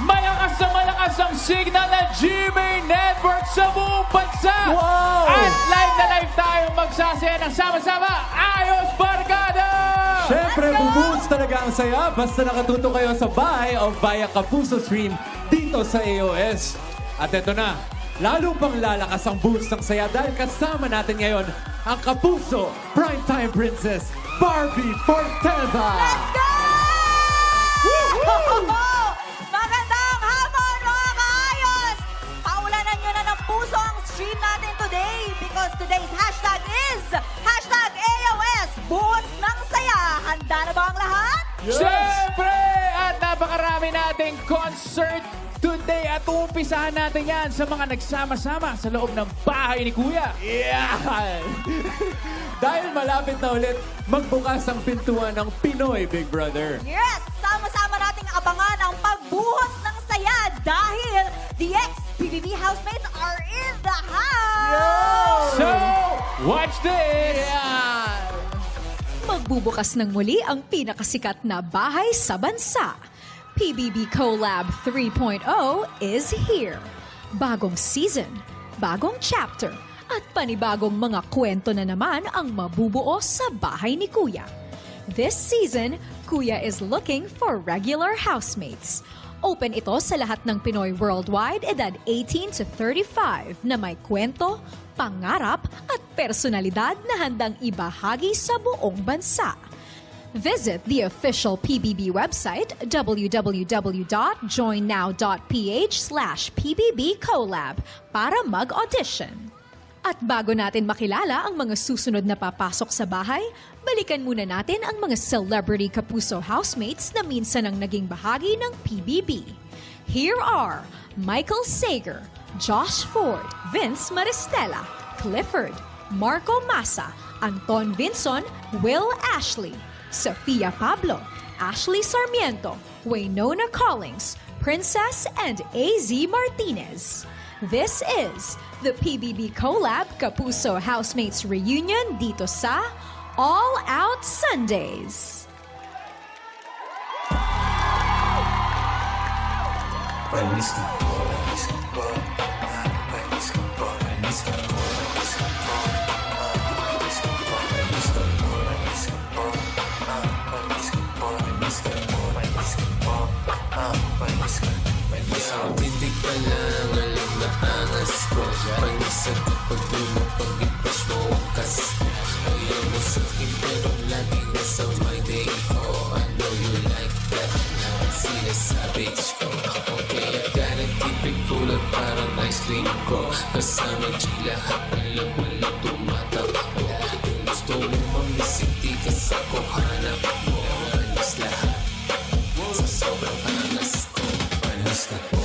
malakas ang signal ng GMA Network sa buong bansa. Wow! At live na live tayo magsasaya ng sama-sama. Ayos Barkada! Siyempre, bubuhos talaga ang saya basta nakatuto kayo sa bahay o via Kapuso Stream dito sa AOS. At eto na, lalo pang lalakas ang boost ng saya dahil kasama natin ngayon ang Kapuso Primetime Princess, Barbie Forteza! Let's go! Magandang hapon mga kaayos! Paulanan nyo na ng puso ang stream natin today because today's hashtag is hashtag AOS Buhos ng Saya. Handa na ba ang lahat? Siyempre! At napakarami nating concert today at uumpisahan natin yan sa mga nagsama-sama sa loob ng bahay ni Kuya. Yeah! Dahil malapit na ulit magbukas ang pintuan ng Pinoy Big Brother. Yes! Sama-sama nating abangan ang pagbuhos ng saya dahil the ex-PBB housemates are in the house! So, watch this! Magbubukas ng muli ang pinakasikat na bahay sa bansa. PBB Collab 3.0 is here. Bagong season, bagong chapter, at panibagong mga kwento na naman ang mabubuo sa bahay ni Kuya. This season, Kuya is looking for regular housemates. Open ito sa lahat ng Pinoy worldwide edad 18 to 35 na may kwento, pangarap at personalidad na handang ibahagi sa buong bansa. Visit the official PBB website www.joinnow.ph/PBBCollab para mag-audition. At bago natin makilala ang mga susunod na papasok sa bahay, balikan muna natin ang mga celebrity Kapuso housemates na minsan ang naging bahagi ng PBB. Here are Michael Sager, Josh Ford, Vince Maristella, Clifford, Marco Massa, Anton Vinson, Will Ashley, Sofia Pablo, Ashley Sarmiento, Waynona Collins, Princess, and AZ Martinez. This is the PBB Collab Kapuso Housemates Reunion dito sa All Out Sundays. Hindi ka lang alam na angas ko. Panisag kapag lumapag-ipas mo ang kas. Ayaw mo sa akin pero lagi nasa my day ko. I know you like that. Now ang sinasabit ko. Okay, I gotta keep it cool at parang ice cream ko. Kasama di lahat alam walang tumatakbo. Kung gusto mo mamisiti ka sa kuhanap mo. Panis lahat sa sobrang angas ko. Panis ka po.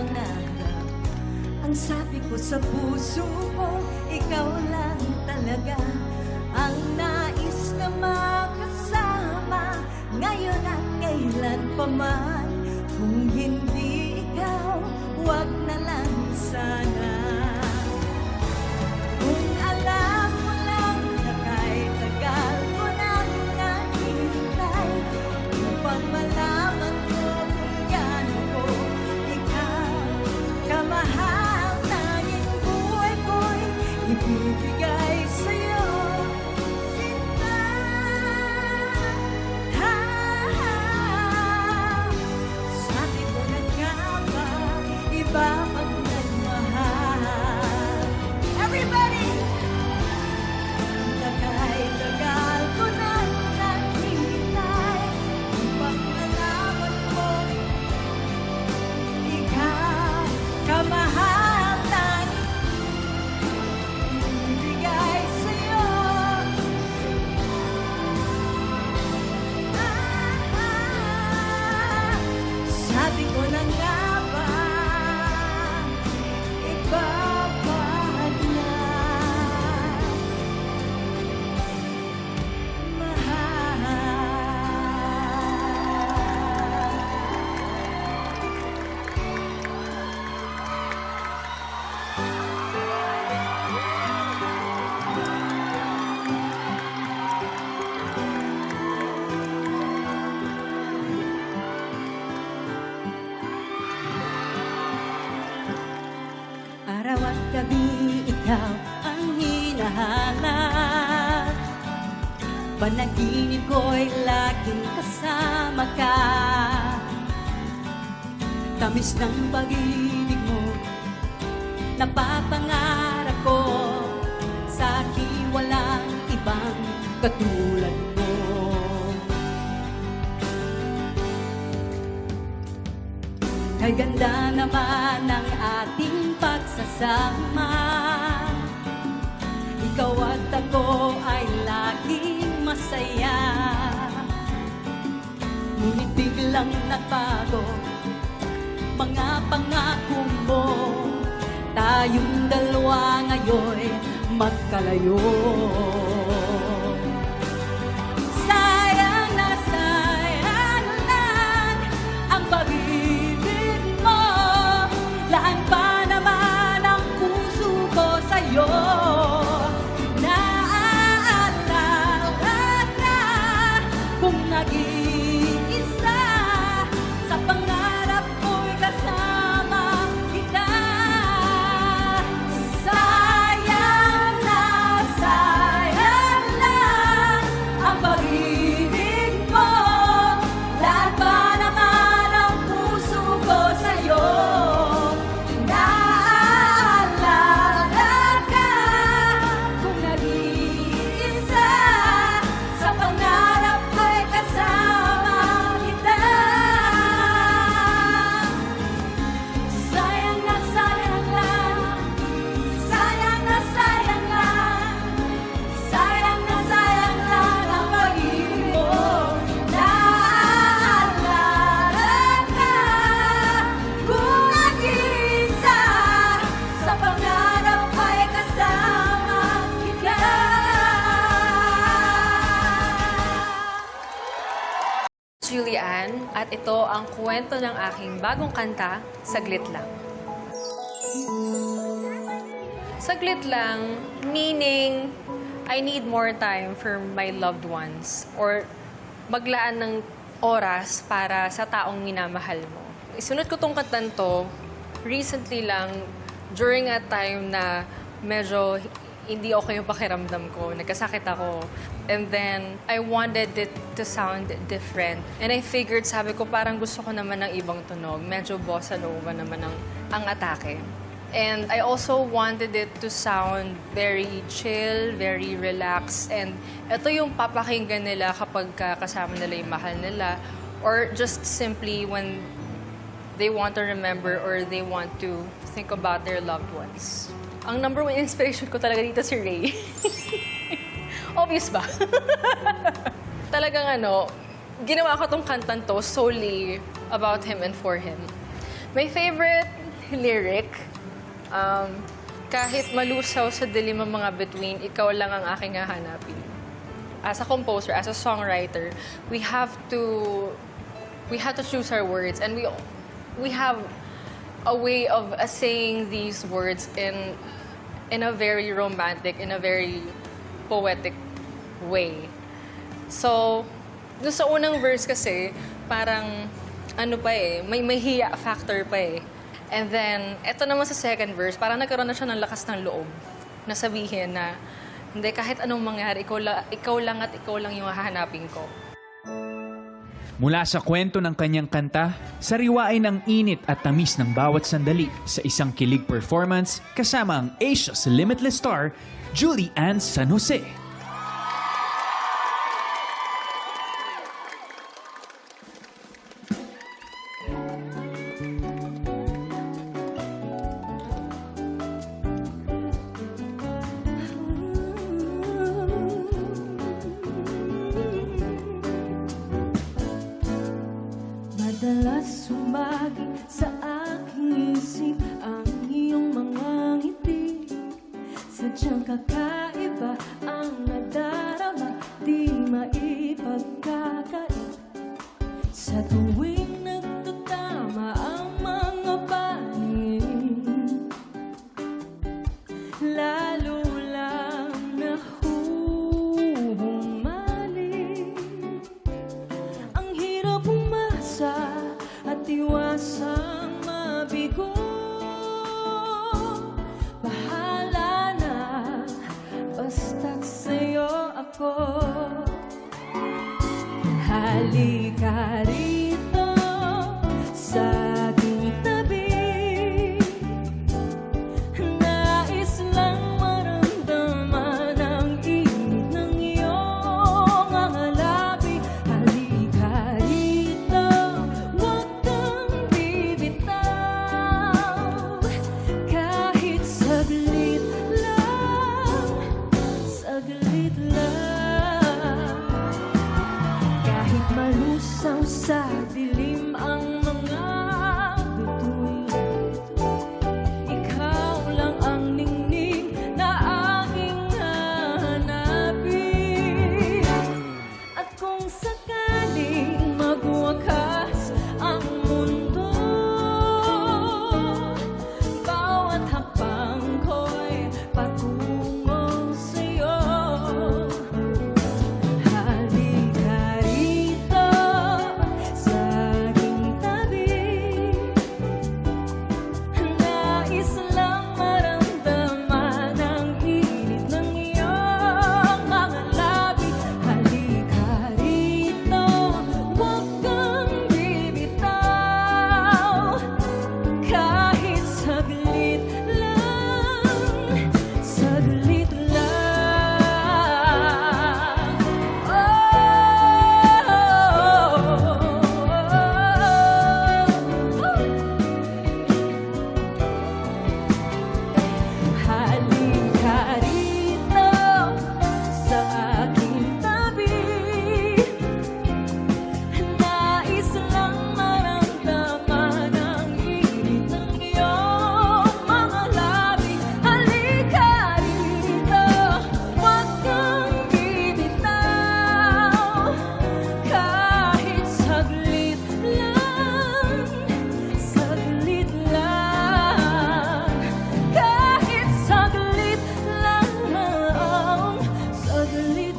pangarap. Ang sabi ko sa puso ko, ikaw lang talaga ang nais na makasama ngayon at kailan pa man. Kung hindi ikaw, wag na lang sana. Kung alam mo lang na kahit tagal ko nang naghihintay upang malaman ko kung gaano ko ikaw kamahal, tanging buhay ko'y ibibigay sa'yo, sinta. Sabi ko na nga ba, iba pag nagmahal. Everybody! Tagal ko nang naghihintay upang malaman ko ikaw kamahal, tanging ibibigay sa'yo. Sabi ko na nga ba, ibabad na mahal. Araw at gabi, ikaw ang hinahanap. Panaginip ko'y laging kasama ka. Tamis ng pag-ibig mo, napapangarap ko. Sa akin walang ibang katulad mo. Kay ganda naman ang ating pagsasama. Ikaw at ako ay laging masaya. Ngunit biglang nagbago mga pangako mo. Tayong dalawa ngayon magkalayo. Sayang na sayang lang ang pag-ibig mo. Laan pa naman ang puso ko sa'yo. Naaalala ka kung nag-iisa sa pangarap ko'y kasama kita. Sayang lang ang pag-ibig mo. Lahat pa naman ang puso ko sa'yo. Naaalala ka kung nag-iisa sa pangarap ko'y kasama kita. Sayang na sayang lang, sayang na sayang lang, sayang na sayang lang ang pag-ibig mo. Naaalala ka kung nag-iisa sa pangarap ay kasama kita. Julian, at ito ang kwento ng aking bagong kanta, Saglit Lang. Saglit lang, meaning I need more time for my loved ones or maglaan ng oras para sa taong minamahal mo. Isunod ko tong kantang to recently lang during a time na medyo hindi okay yung pakiramdam ko. Nagkasakit ako. And then, I wanted it to sound different. And I figured, sabi ko, parang gusto ko naman ng ibang tunog. Medyo bossa nova naman ang atake. And I also wanted it to sound very chill, very relaxed. And ito yung papakinggan nila kapag kasama nila yung mahal nila. Or just simply when they want to remember or they want to think about their loved ones. Ang number one inspiration ko talaga dito si Ray. Obvious ba? Talagang ginawa ko tong kantan to solely about him and for him. My favorite lyric. Kahit malusaw sa dilim ang mga bituin, ikaw lang ang aking hahanapin. As a composer, as a songwriter, we have to choose our words, and we have a way of saying these words in a very romantic, in a very poetic way. So, doon sa unang verse kasi, parang ano pa eh, may hiya factor pa eh. And then, eto naman sa second verse, parang nagkaroon na siya ng lakas ng loob na sabihin na, hindi, kahit anong mangyari, ikaw lang at ikaw lang yung hahanapin ko. Mula sa kwento ng kanyang kanta, sariwain ang init at tamis ng bawat sandali sa isang kilig performance kasama ang Asia's Limitless star, Julie Ann San Jose. Madalas sumagi sa aking isip ang iyong mga ngiti. Sadyang kakaiba ang nadarama, di maipagkakait. Sa tuwing nagtatama ang mga panin, lalo lang nahuhumali. Ang hirap umasa at iwasang mabigo. Bahala na, basta't sa'yo ako. Halika rito sa aking tabi. Nais lang maramdaman ang init ng iyong mga labi. Halika rito, huwag kang bibitaw. Kahit saglit lang, saglit lang. Kahit malusaw sa dilim ang mga bituin, ikaw lang ang ningning na aking hahanapin. At kung sakaling magwakas ang mundo, bawat hakbang ko'y patungo sa'yo. Halika rito sa aking tabi. Nais lang maramdaman ang init ng iyong mga labi. Halika rito, huwag kang bibitaw. Kahit saglit lang, saglit lang. Halika rito sa aking tabi. Nais lang maramdaman ang init ng iyong mga labi. Halika rito, huwag kang bibitaw. Kahit saglit lang, saglit lang. Kahit saglit lang, saglit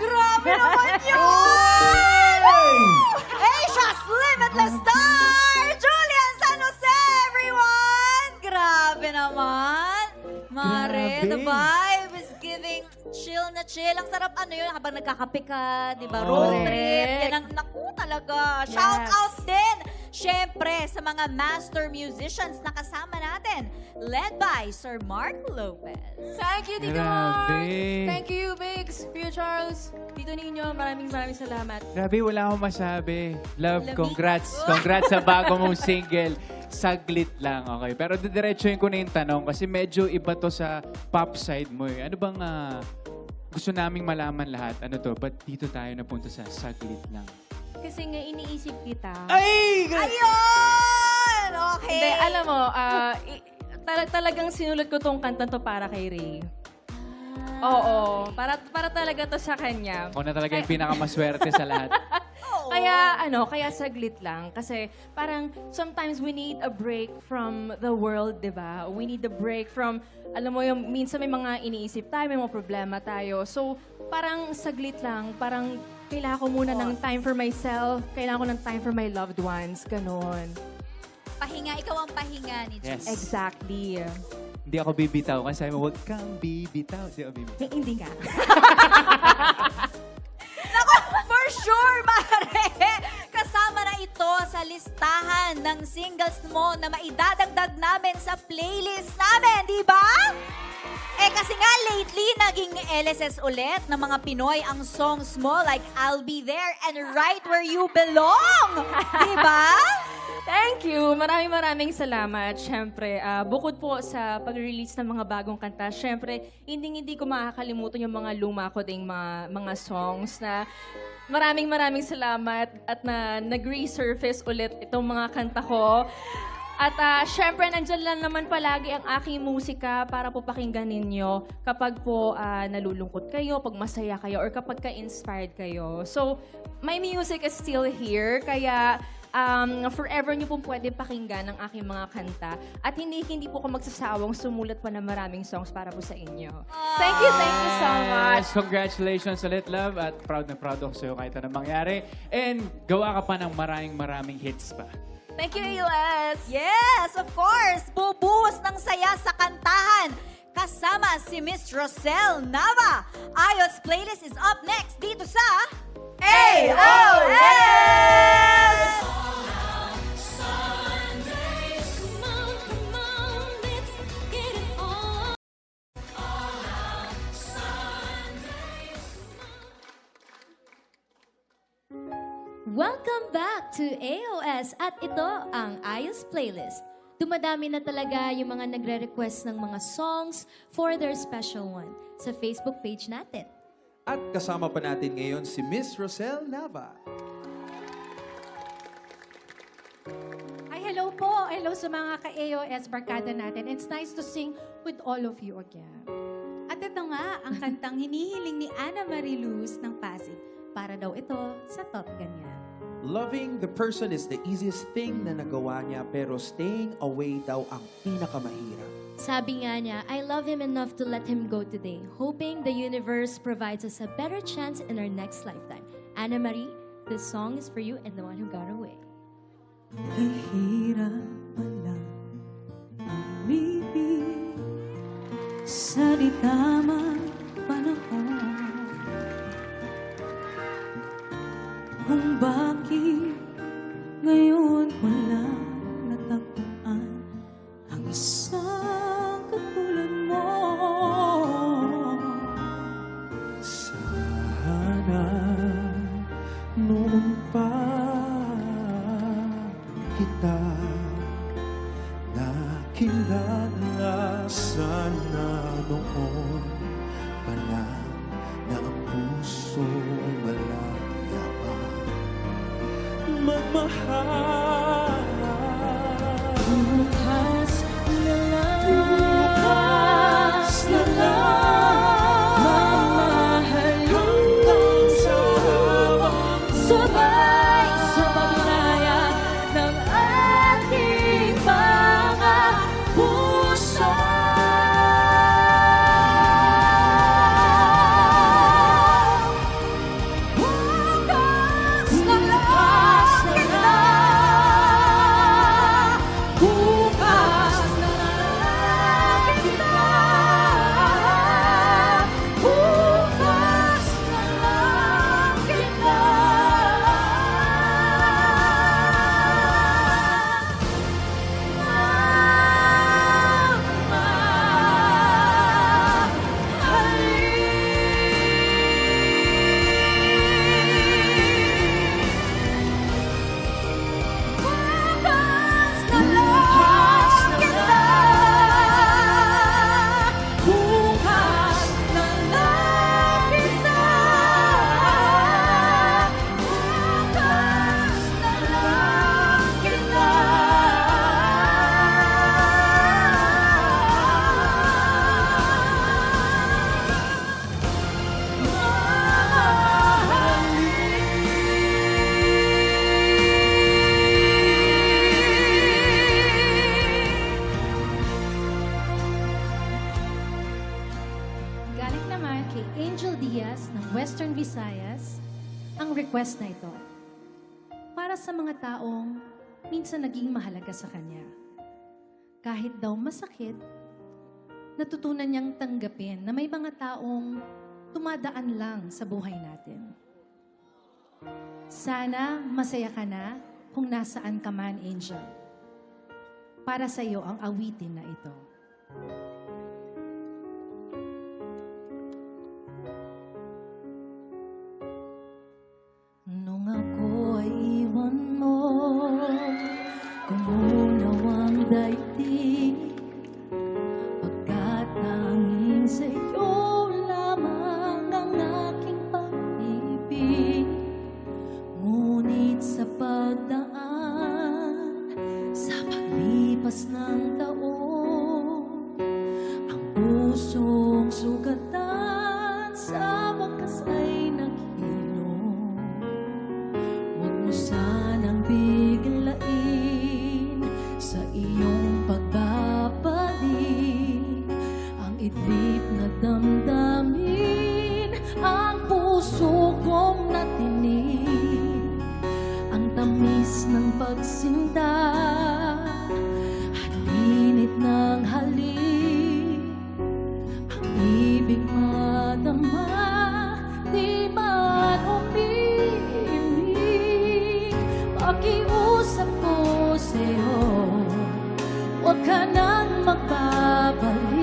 Grabe naman yun! Asia's Limitless Star! Julian San Jose, everyone! Grabe naman! Mare, the vibe is giving chill na chill. Ang sarap ano yun, habang nagkakape ka, di ba? Road trip. Yan ang, naku talaga. Shout out din, syempre, sa mga master musicians na kasama natin. Led by Sir Mark Lopez. Thank you, Tito Grabe. Mark. Thank you, Biggs, Kuya Charles, Tito Nino. Maraming salamat. Grabe, wala akong masabi. Love, Lamig. congrats. Congrats sa bago mong single. Saglit lang, okay. Pero didiretsuhin ko na yung tanong kasi medyo iba to sa pop side mo eh. Ano bang gusto naming malaman lahat? Ano to? Ba't dito tayo napunta sa saglit lang? Kasi nga iniisip kita. Ay! Ayun! Okay. Hindi, alam mo, talagang sinulat ko tong kanta to para kay Ray. Oo, para talaga to sa kanya. Ako na talaga yung pinakamaswerte sa lahat. Kaya saglit lang. Kasi parang sometimes we need a break from the world, di ba? We need a break from, alam mo yung minsan may mga iniisip tayo, may mga problema tayo. So parang saglit lang, parang kailangan ko muna ng time for myself, kailangan ko ng time for my loved ones, ganon. Pahinga, ikaw ang pahinga ni Jules. Yes. Exactly. Hindi ako bibitaw kasi sabi mo, huwag kang bibitaw. Hindi ako bibitaw. Hindi nga. Naku, for sure, Mare! Kasama na ito sa listahan ng singles mo na maidadagdag namin sa playlist namin, di ba? Kasi nga lately, naging LSS ulit ng mga Pinoy ang songs mo like I'll Be There and Right Where You Belong. Di ba? Thank you. Maraming salamat. Siyempre, bukod po sa pag-release ng mga bagong kanta, siyempre, hindi ko makakalimutan yung mga luma ko ding mga songs na maraming salamat at na nag-resurface ulit itong mga kanta ko. At syempre, nandyan lang naman palagi ang aking musika para po pakinggan ninyo kapag po nalulungkot kayo, pag masaya kayo, or kapag ka-inspired kayo. So, my music is still here, kaya forever nyo pong pwede pakinggan ang aking mga kanta. At hindi po ko magsasawang sumulat pa ng maraming songs para po sa inyo. Thank you so much. Yes, congratulations ulit, love. At proud na proud ako sa'yo kahit anong mangyari. And gawa ka pa ng maraming hits pa. Thank you, AOS. Yes, of course! Bubuhos ng saya sa kantahan. Kasama si Miss Rosel Nava. Ayos Playlist is up next dito sa AOS! Welcome back to AOS at ito ang Ayos Playlist. Dumadami na talaga yung mga nagre-request ng mga songs for their special one sa Facebook page natin. At kasama pa natin ngayon si Miss Rosel Nava. Ay, hello po. Hello sa mga ka-AOS barkada natin. It's nice to sing with all of you again. At ito nga, ang kantang hinihiling ni Ana Marie Luz ng Pasig. Para daw ito sa Top Ganyan. Loving the person is the easiest thing na nagawa niya pero staying away daw ang pinakamahirap. Sabi nga niya, I love him enough to let him go today, hoping the universe provides us a better chance in our next lifetime. Anna Marie, this song is for you and the one who got away. Kahirap pala umibig sa di tamang panahon. Kung bakit ngayon wala natagpuan ang isang katulad mo. Sana noon pa kita nakilala. Sana noon pa lang na ang puso malaya pa magmahal. Bukas na lang mamahal hanggang sa sabay sa paglaya ng ating mga puso. Bukas na lang kita naman kay Angel Diaz ng Western Visayas ang request na ito. Para sa mga taong minsan naging mahalaga sa kanya. Kahit daw masakit, natutunan niyang tanggapin na may mga taong tumadaan lang sa buhay natin. Sana masaya ka na kung nasaan ka man, Angel. Para sa iyo ang awitin na ito. Nung ako ay iwan mo, kumunaw ang daigdig, pagkat tanging sa'yo lamang ang aking pag-ibig. Ngunit sa pagdaan, sa paglipas ng taon, ang pusong sugatan sa wakas ay naghilom. Huwag mo sanang biglain sa iyong pagbabalik ang idlip na damdamin, ang puso kong natinig, ang tamis ng pagsinta at init ng halik, ang ibig madama, di man umibig. Pakiusap ko sa'yo, huwag ka nang magbabalik,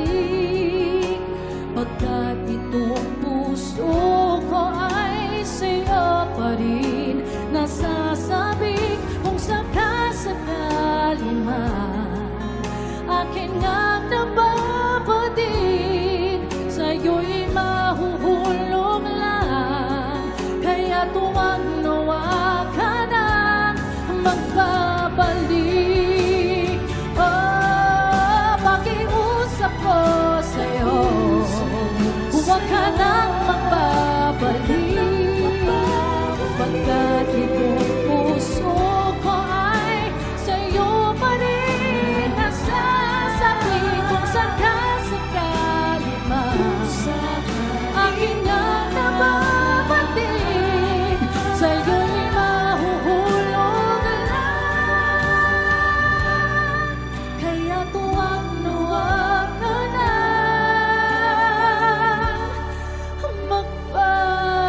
pagkat itong puso ko ay sa'yo pa rin nasasabik. Kung sakasakali man akin ngang nababatid, sa'yo'y mahuhulog lang. Kaya tuwag nawa ka nang magbabalik. Pakiusap ko sa'yo, huwag ka nang magbabalik, pagkat itong puso ko ay sa'yo pa rin nasasabik. Kung sakasakali man akin ngang nababatid, sa'yo'y mahuhulog lang. Kaya tuwag nawa ka nang magbabalik.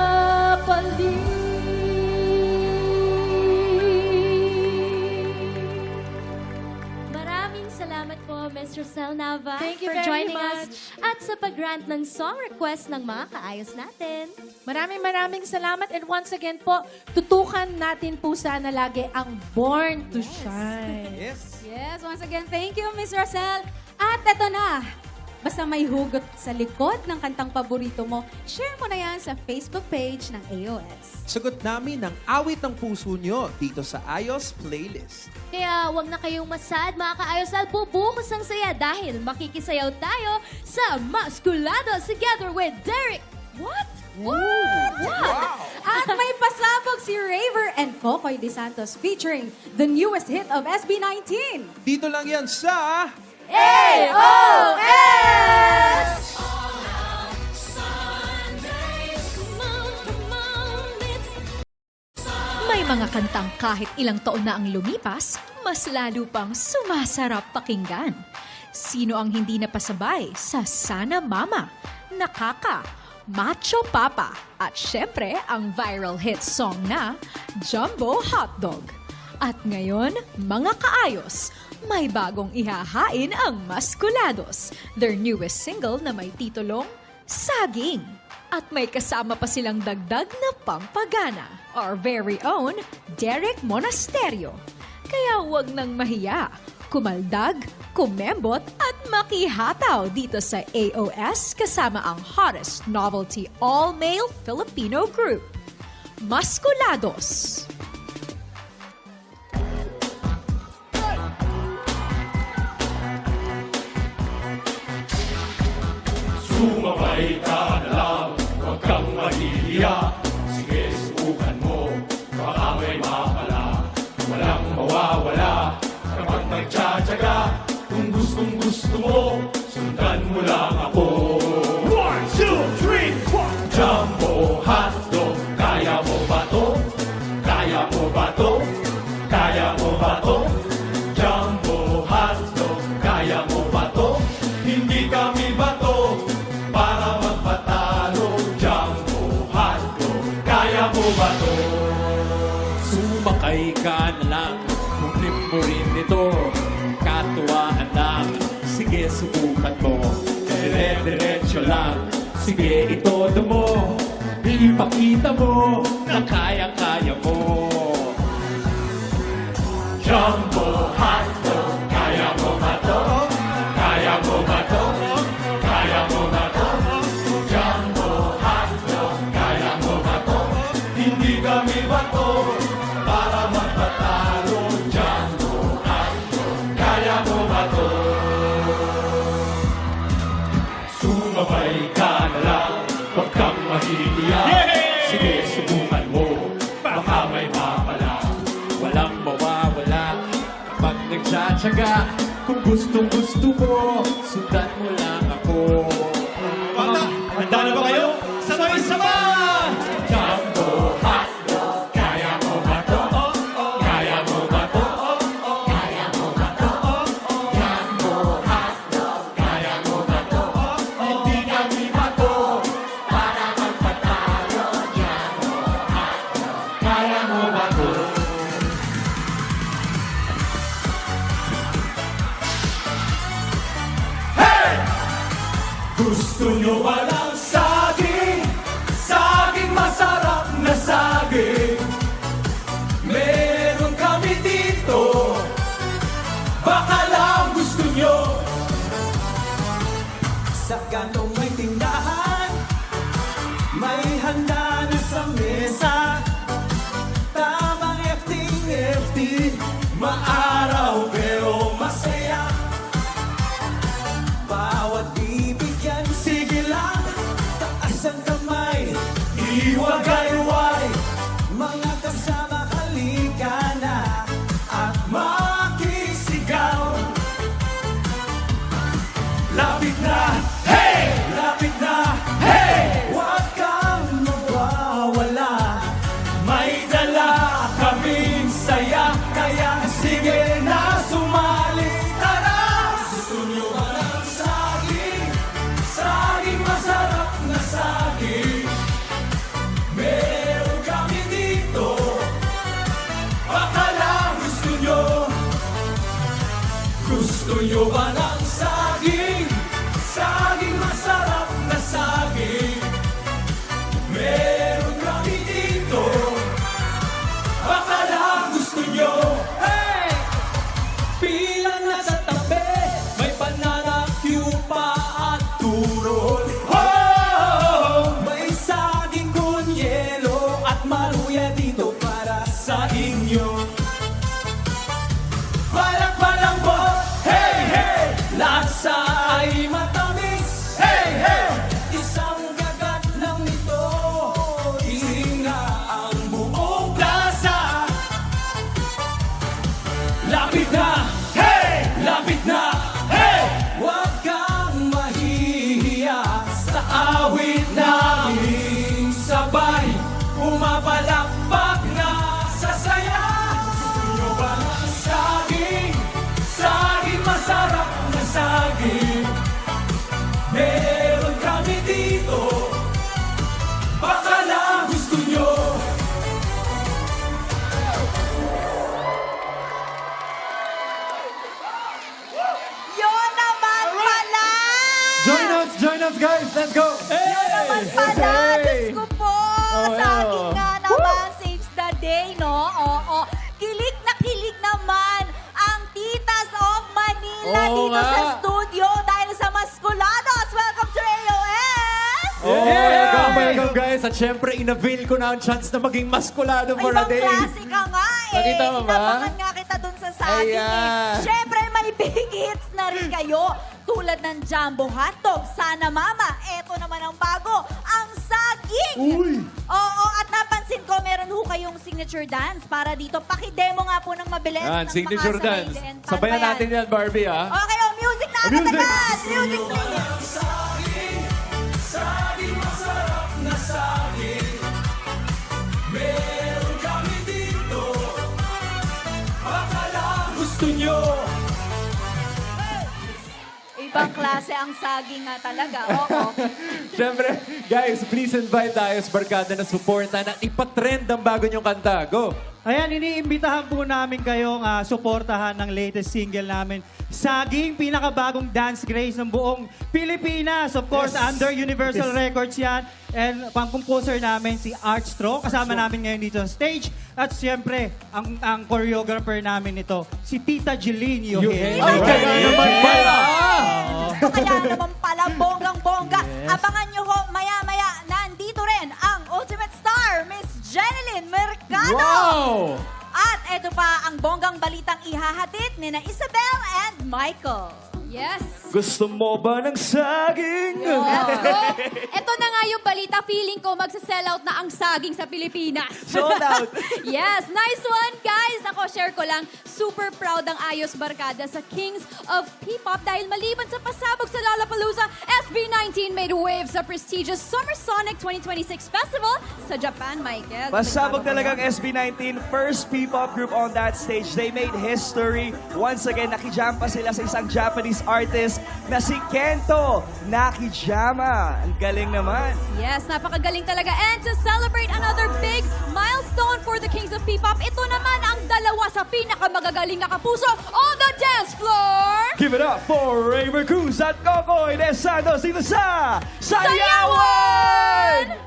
Maraming salamat po, Ms. Rosel Nava, Thank you for very joining much. us at sa pag-grant ng song request ng mga kaayos natin. Maraming salamat. And once again po, tutukan natin po sana lagi ang Born to Shine. Yes. Yes, once again, thank you, Miss Rosel. At eto na, basta may hugot sa likod ng kantang paborito mo, share mo na yan sa Facebook page ng AOS. Sagot namin ang awit ng puso nyo dito sa Ayos Playlist. Kaya wag na kayong masad, mga kaayos, at bubuhos ang saya dahil makikisayaw tayo sa Maskulado together with Derek. What? At may pasabog si Raver and Kokoy De Santos featuring the newest hit of SB19. Dito lang yan sa... AOS! May mga kantang kahit ilang taon na ang lumipas, mas lalo pang sumasarap pakinggan. Sino ang hindi napasabay sa Sana Mama, Nakaka, Macho Papa, at syempre ang viral hit song na Jumbo Hotdog. At ngayon, mga kaayos, may bagong ihahain ang Maskulados, their newest single na may titulong Saging. At may kasama pa silang dagdag na pampagana, our very own Derek Monasterio. Kaya huwag nang mahiya, kumaldag, kumembot at makihataw dito sa AOS kasama ang hottest novelty all-male Filipino group, Maskulados. Sumabay ka na lang, huwag kang mahihiya. Sige, subukan mo, baka may mapala. Walang mawawala, kapag nagtsatsaga. Kung gustong gusto mo, sundan mo lang ako. 1, 2, 3, mo ba to? Sumakay ka na lang, kung trip mo rin ito, katuwaan lang, sige subukan mo. Dire-diretso lang, sige itodo mo, ipakita mo na kaya-kaya mo. Jumbo hotdog, kaya mo ba to? Kaya mo ba to? Kaya mo ba to? Jumbo hotdog, kaya mo ba to? Hindi kami bato para magpatalo. Jumbo hotdog, kaya mo ba to? Sumabay ka na lang, huwag kang mahihiya. Sige, subukan mo, baka may mapala. Walang mawawala kapag nagtsatsaga. Kung gustong gusto mo, sundan mo lang ako. Bata, handa na ba kayo? Sabay-sabay! Jumbo hotdog, kaya mo ba to? Kaya mo ba to? Kaya mo ba to? Jumbo hotdog, kaya mo ba to? Hindi kami bato para magpatalo. Jumbo hotdog, kaya mo ba to? Gusto nyo ba ng saging? Saging masarap na saging. Meron kami dito, baka lang gusto nyo. Sa gantong may tindahan, may handa na sa mesa. Tamang FT, maaraw pero masaya. Bawat bibigyan, sige lang, taas ang kamay, iwagay-way. Mga kasama, halika na at makisigaw. Lapit na, hey! Lapit na, hey! Huwag kang mawawala. May dala kaming saya, kaya sige na sumali. Tara! Gusto nyo ba ng saging? Saging masarap na saging. Meron kami dito, baka lang gusto nyo. Gusto nyo ba ng saging? Saging masarap na saging. Meron kami dito, baka lang gusto nyo. Hey! Bilang nasa tabi, may banana, cue pa at turon. Oh! May saging con yelo at maluya dito para sa inyo. Balang-balang po, hey, hey! Lasa ay matamis, hey, hey! Isang gagat lang nito, isinga ang buong plaza. Lapit na, hey! Lapit na, hey! Huwag kang mahihiya sa awit naming sabay. Pumapalakpak na sa saya. Gusto nyo ba ng saging? Saging masarap na saging. Meron kami dito, baka lang gusto nyo. Yun naman pala! Join us guys, let's go! Yun naman pala! Diyos ko po! Oh, Saging nga naman saves the day, no? Oo. Kilig na kilig naman ang Titas of Manila Oo dito nga. sa studio dahil sa Maskulados. Welcome to AOS! Welcome guys! At syempre, inavail ko na ang chance na maging maskulado for a Ibang day. klase ka nga eh. Nakita mo ba? Inabangan nga kita dun sa saging eh. Ayan. Syempre, may big hits na rin kayo. Tulad ng Jumbo Hotdog, Sana Mama. Eto naman ang bago, ang saging. Uy! Oo, at napansin ko, meron ho kayong signature dance para dito. Pakidemo nga po ng mabilis. Yan, ng signature makasabay dance. din. Paano Sabayan ba yan? natin yan, Barbie, ah. Okay, oh, music na Music! agad-agad. Music, please. Saging masarap na saging. Meron kami dito, baka lang gusto nyo. Ibang klase ang saging nga talaga. Oo. Siyempre, guys, please invite Ayos Barkada na suporta na ipatrend ang bago niyong kanta. Go! Ayan, iniimbitahan po namin kayong suportahan ng latest single namin. Saging, pinakabagong dance grace ng buong Pilipinas. Of course, under Universal Records yan. And pang-composer namin si Art Stro. Kasama namin ngayon dito sa stage. At siyempre, ang choreographer namin ito, si Tita Jeline Yohei. Ay, kaya naman pala! Kaya naman pala, bonggang-bongga. Abangan nyo ho, maya-maya, nandito rin ang ultimate star, Miss Jeneline Mercado. Wow! At eto pa ang bonggang balitang ihahatid ni na Isabel and Michael. Yes! Gusto mo ba ng saging? Let's go! Ito na nga yung balita. Feeling ko magsa-sell out na ang saging sa Pilipinas. Sold out. Yes, nice one, guys! Ako, share ko lang, super proud ang Ayos Barkada sa Kings of P-Pop dahil maliban sa pasabog sa Lollapalooza, SB19 made waves sa prestigious Summer Sonic 2026 Festival sa Japan, Michael. Pasabog talagang SB19, first P-pop group on that stage. They made history. Once again, nakijam pa sila sa isang Japanese artist na si Kento Nakijama. Ang galing naman. Yes, napakagaling talaga. And to celebrate another big milestone for the Kings of P-Pop, ito naman ang dalawa sa pinakamagagaling na kapuso on the dance floor! Give it up for Raver Cruz at Kokoy de Santos dito sa Sayawan!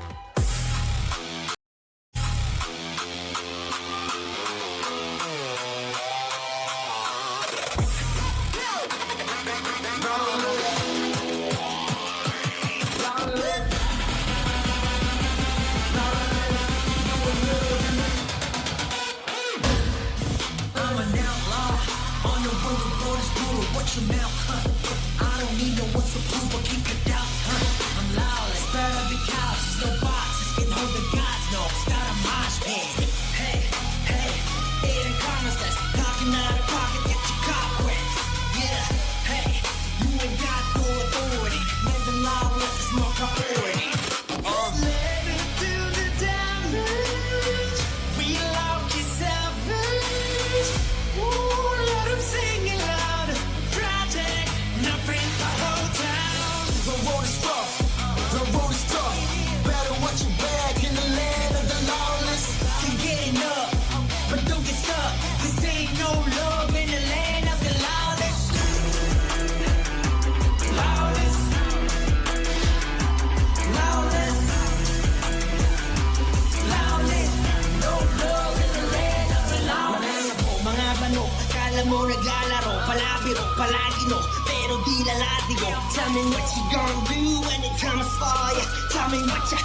Akala mo naglalaro, palabiro, palagi no, pero di lalatigo. Tell me what you gonna do when it comes for ya. Tell me what ya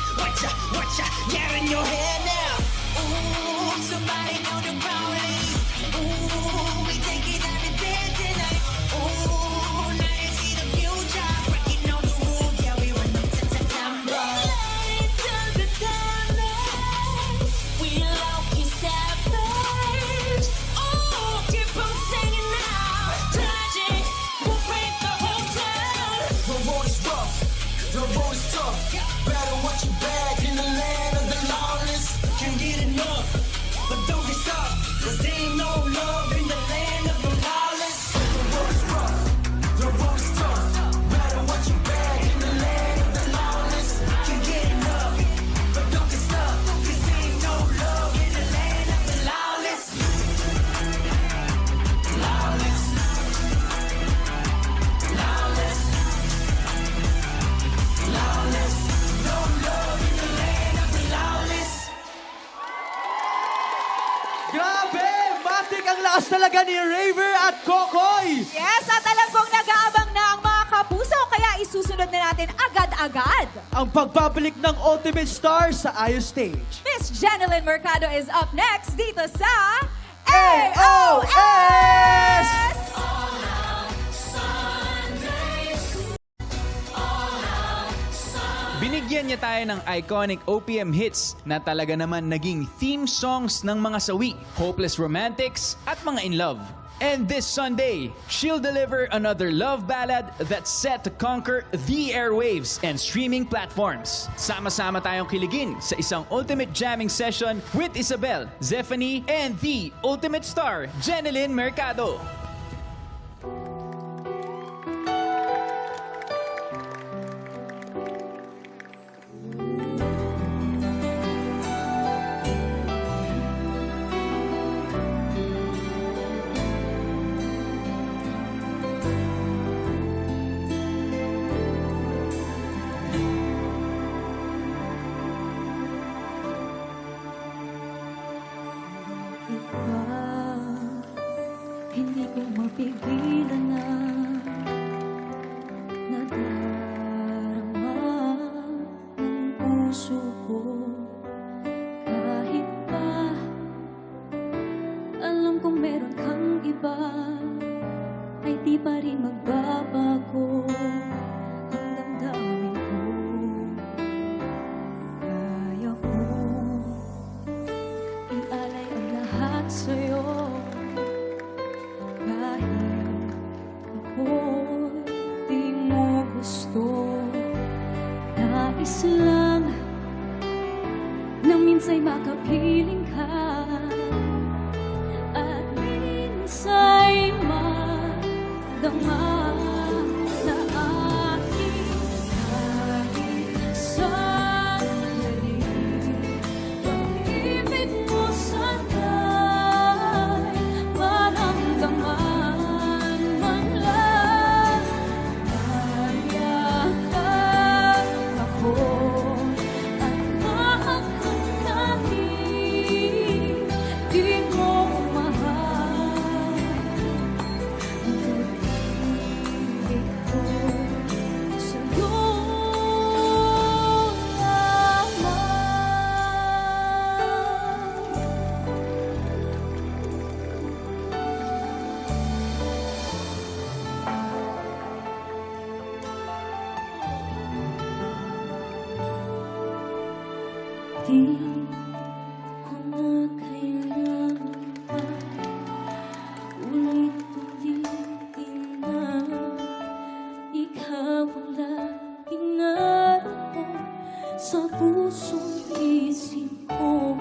got in your head now. Ooh, somebody know the police. Ooh, we take it out of bed tonight. Ooh, now you see the future. Breaking all the rules, yeah, we run up to September. Light to the diamond. We love you savage. Oh, keep on singing now. Tragic, we'll break the whole town. The road is rough, the road is tough. Better watch your back in the land of the lawless. Can't get enough, but don't get stuck. Cause there ain't no love in the land of the lawless. The road is rough, the road is tough. Better watch your back in the land of the lawless. Can't get enough, but don't get stuck. Cause there ain't no love in the land of the lawless. Lawless. Lawless. Lawless. No love in the land of the lawless. Grabe! Matik ang lakas talaga ni Raver at Kokoy! Yes, at alam kong nag-aabang na ang mga kapuso, kaya isusunod na natin agad-agad. Ang pagbabalik ng Ultimate Star sa Ayos Stage. Miss Jeneline Mercado is up next dito sa AOS! Binigyan niya tayo ng iconic OPM hits na talaga naman naging theme songs ng mga sawi, hopeless romantics at mga in love. And this Sunday, she'll deliver another love ballad that's set to conquer the airwaves and streaming platforms. Sama-sama tayong kiligin sa isang ultimate jamming session with Isabel, Zephanie, and the ultimate star, Jeneline Mercado. ko mapigilan na nadarama ng puso ko. Kahit pa alam kong meron kang iba, ay di pa rin magbabago ang damdamin ko. Kaya ko ialay ang lahat sa'yo, kahit ako'y di mo gusto. Nais lang na minsa'y makapiling ka, at minsa'y madama na aking kahit sandali. Pag-ibig mo sana'y maramdaman man lang. Mayakap ako at maakakanin, di mo mahal. Pag-ibig ko sa'yo lamang. Di ko na kailangan pa ulit-ulitin na ikaw ang laging naroon sa pusong isip ko.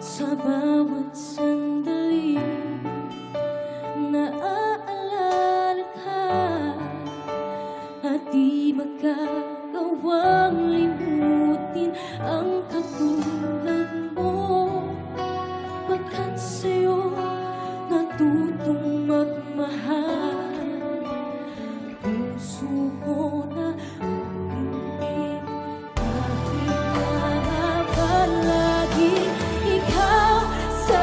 Sa bawat sandali naaalala ka, at di magagawang limutin ang katulad mo. Pagkat sa'yo natutong magmahal, puso ko na umiibig. Kahit na palagi ikaw sa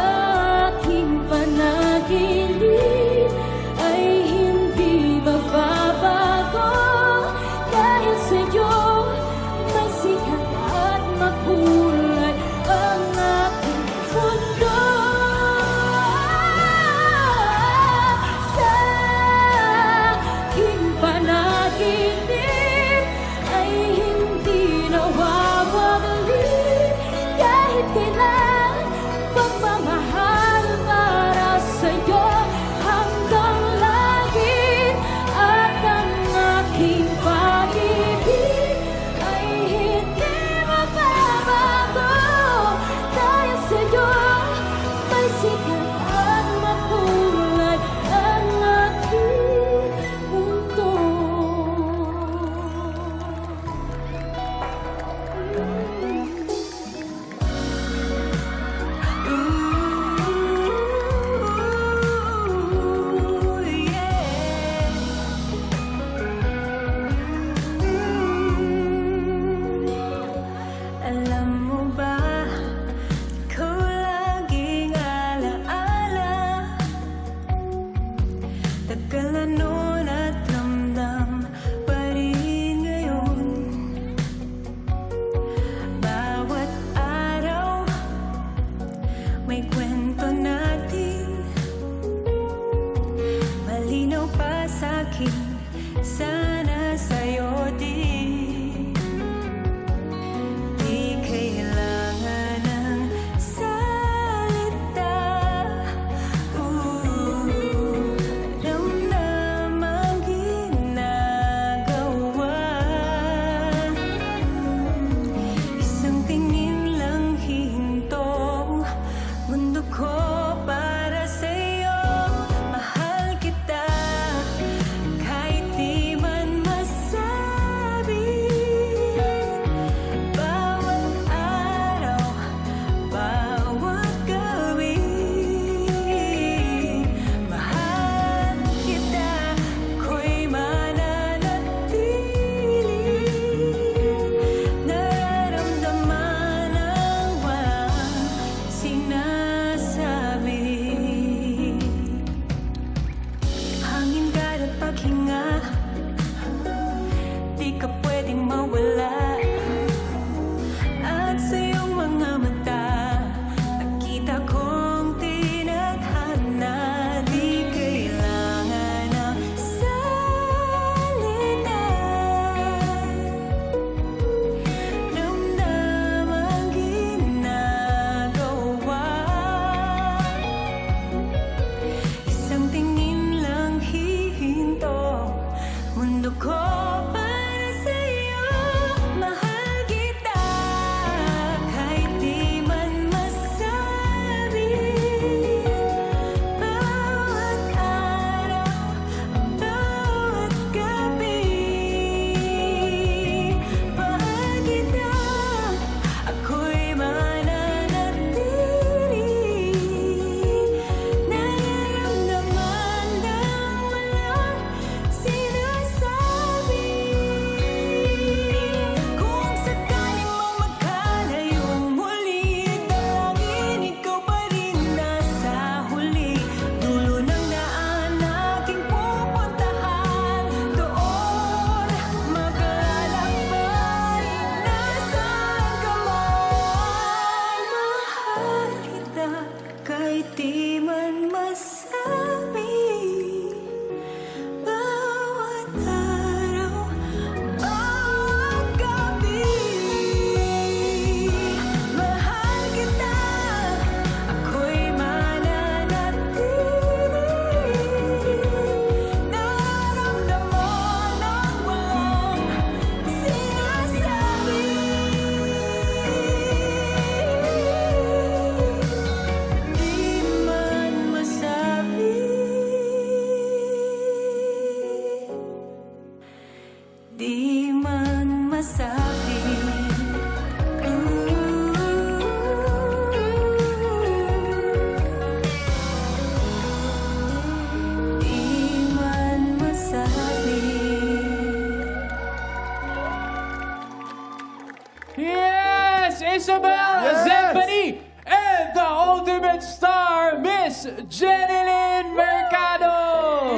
Miss Isabel Zempani, and the ultimate star, Miss Jenilyn Mercado.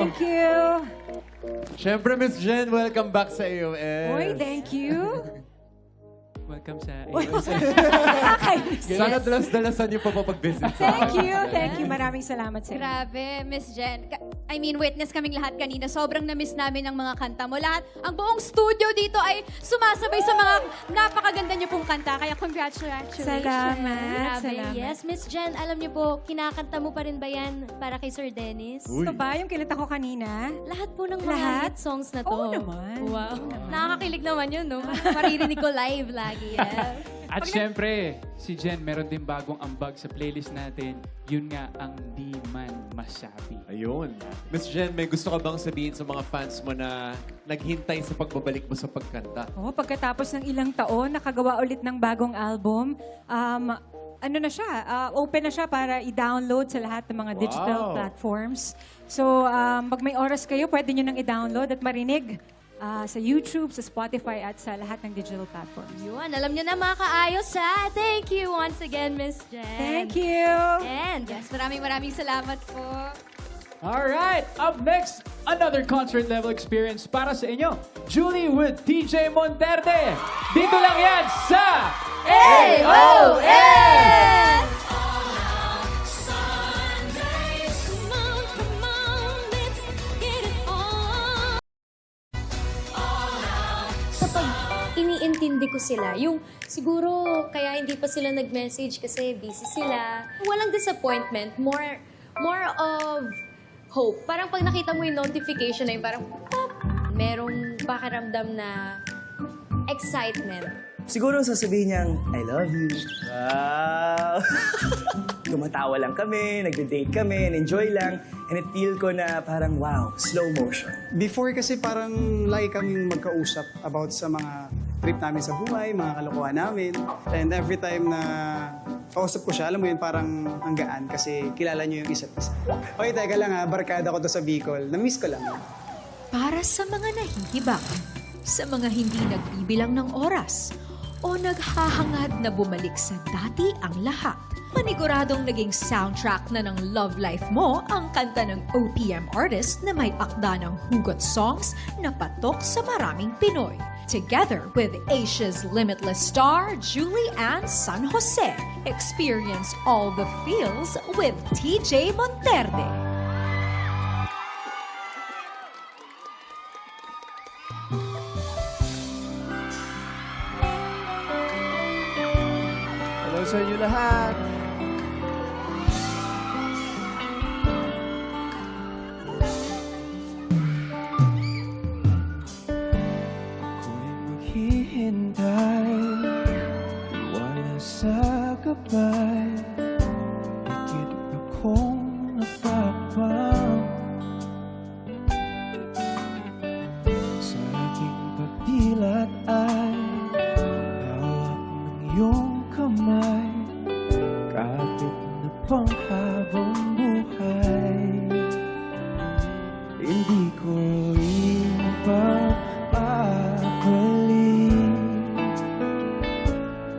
Thank you. Siyempre, Miss Jen, welcome back sa AOS. Uy, thank you. Welcome sa Sana dalas-dalasan niyo pa pag-visit. Thank you. Maraming salamat sa inyo. Grabe, Miss Jen. Witness kaming lahat kanina. Sobrang na-miss namin ang mga kanta mo. Lahat, ang buong studio dito ay sumasabay sa mga napakaganda niyo pong kanta. Kaya congratulations. Salamat. Grabe. Salamat. Yes, Miss Jen, alam niyo po, kinakanta mo pa rin ba yan para kay Sir Dennis? Uy. Ito ba yung kinanta ko kanina? Lahat po ng mga Lahat? hit songs na to. Oo naman. Wow. Nakakakilig naman yun, no? Maririnig ko live lagi. Yes. At syempre, si Jen meron din bagong ambag sa playlist natin. Yun nga ang di man masabi. Ayun. Miss Jen, may gusto ka bang sabihin sa mga fans mo na naghintay sa pagbabalik mo sa pagkanta? Oo, pagkatapos ng ilang taon, nakagawa ulit ng bagong album. Ano na siya, open na siya para i-download sa lahat ng mga digital platforms. So, pag may oras kayo, pwede nyo nang i-download at marinig sa YouTube, sa Spotify, at sa lahat ng digital platforms. Yun, alam niyo na mga kaayos ha. Thank you once again, Miss Jen. Thank you! And yes, maraming salamat po. Alright, up next, another concert level experience para sa inyo. Julie with TJ Monterde. Dito lang yan sa AOS! Kapag iniintindi ko sila, yung siguro kaya hindi pa sila nag-message kasi busy sila. Walang disappointment, more of hope. Parang pag nakita mo yung notification na yung parang pop, merong pakiramdam na excitement. Siguro sasabihin niyang, I love you. Wow! Tumatawa lang kami, nagde-date kami, enjoy lang. And it feel ko na parang, wow, slow motion. Before kasi parang lagi kaming magkausap about sa mga trip namin sa buhay, mga kalokohan namin. And every time na kausap ko siya, alam mo yun, parang ang gaan kasi kilala niyo yung isa't isa. Okay, teka lang ha, barkada ko to sa Bicol. Na-miss ko lang. Para sa mga nahihibang, sa mga hindi nagbibilang ng oras, o naghahangad na bumalik sa dati ang lahat. Paniguradong naging soundtrack na ng love life mo ang kanta ng OPM artist na may akda ng hugot songs na patok sa maraming Pinoy. Together with Asia's limitless star, Julie Ann San Jose, experience all the feels with TJ Monterde. Hello sa inyo lahat! Ako'y maghihintay, wala sa gabay, higit akong napapang sa aking pagdilat ay hawak ng iyong kamay, kapit na panghabang buhay. Hindi ko ipapakali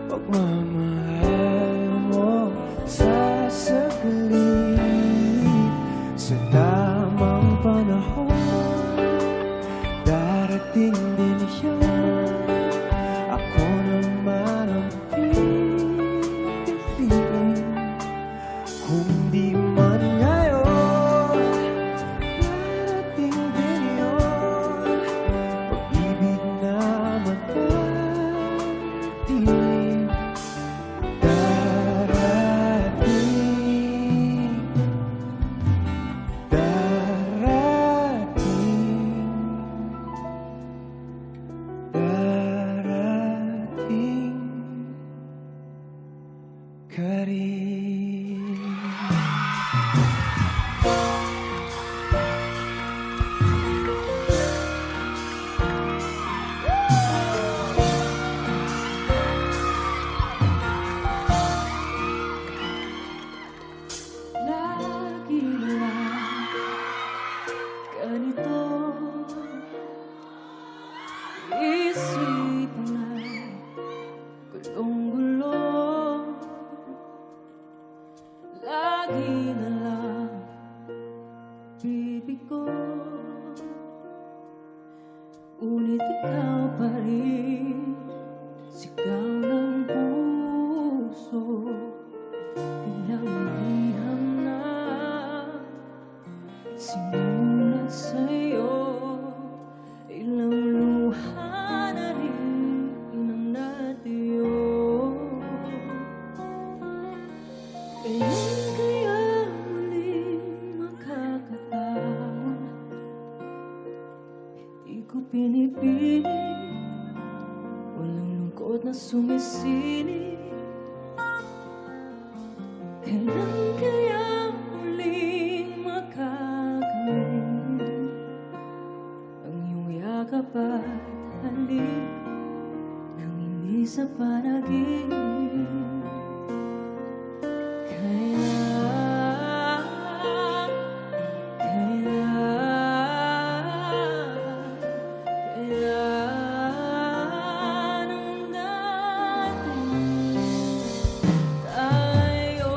pagmamahal mo sa saglit. Sa tamang panahon, darating din yan. Ako naman ang pipiliin. Kung di man ngayon, darating din yun. Pag-ibig na matatiling, darating, darating ka rin. Lagi lang ganito, isip ay gulong-gulo. panaginip? Kailan kaya muling makakamit ang iyong yakap at halik nang hindi sa panaginip? Kailan ang dating tayo?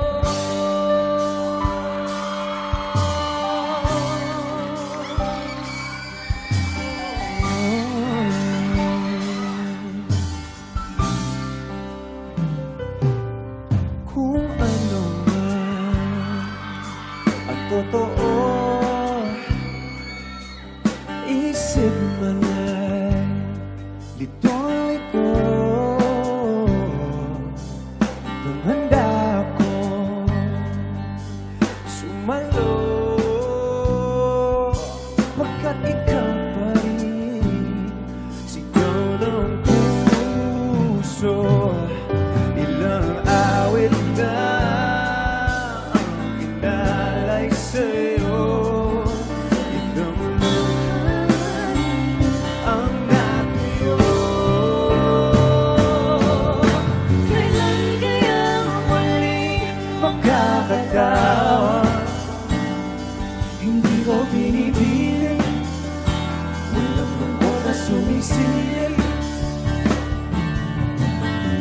Kung ano man ang totoo, isip man ay litong-lito. Nung handa ako sumalo, pagkat ikaw pa rin sigaw ng puso. Ilang awit na ang inalay sa'yo, ilang buhay ang natiyo. Kailan kaya Muli magkakataon, hindi ko pinipilit, walang lungkot na sumisilip.